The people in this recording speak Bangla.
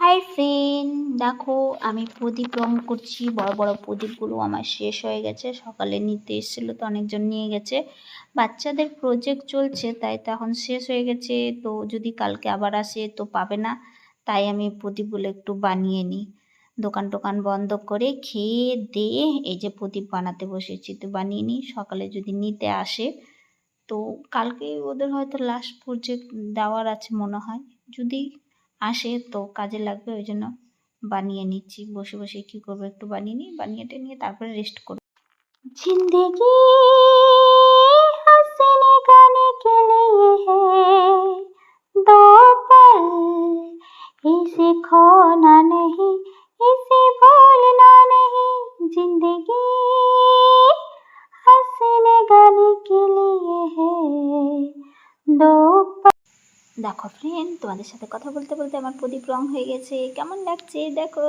হাই ফ্রেন্ড, দেখো আমি প্রদীপ রং করছি। বড় বড় প্রদীপগুলো আমার শেষ হয়ে গেছে। সকালে নিতে এসেছিলো তো অনেকজন নিয়ে গেছে। বাচ্চাদের প্রজেক্ট চলছে তাই তো এখন শেষ হয়ে গেছে। তো যদি কালকে আবার আসে তো পাবে না। তাই আমি প্রদীপগুলো একটু বানিয়ে নিই। দোকান টোকান বন্ধ করে খেয়ে দিয়ে এই যে প্রদীপ বানাতে বসেছি। তো বানিয়ে নিই, সকালে যদি নিতে আসে তো কালকে ওদের হয়তো লাস্ট প্রজেক্ট দেওয়ার আছে মনে হয়। যদি আসে তো কাজে লাগবে, ওই জন্য বানিয়ে নিচ্ছি। বসে বসে কী করবো, একটু বানিয়ে নিই, বানিয়ে টেনিয়ে তারপরে রেস্ট করব। जिंदगी हंसने गाने के लिए है, दो पल इसे खोना नहीं, इसे भूलना नहीं। जिंदगी हंसने गाने के लिए है, दो। দেখো ফ্রেন্ড, তোমাদের সাথে কথা বলতে বলতে আমার প্রদীপ রং হয়ে গেছে। কেমন লাগছে দেখো।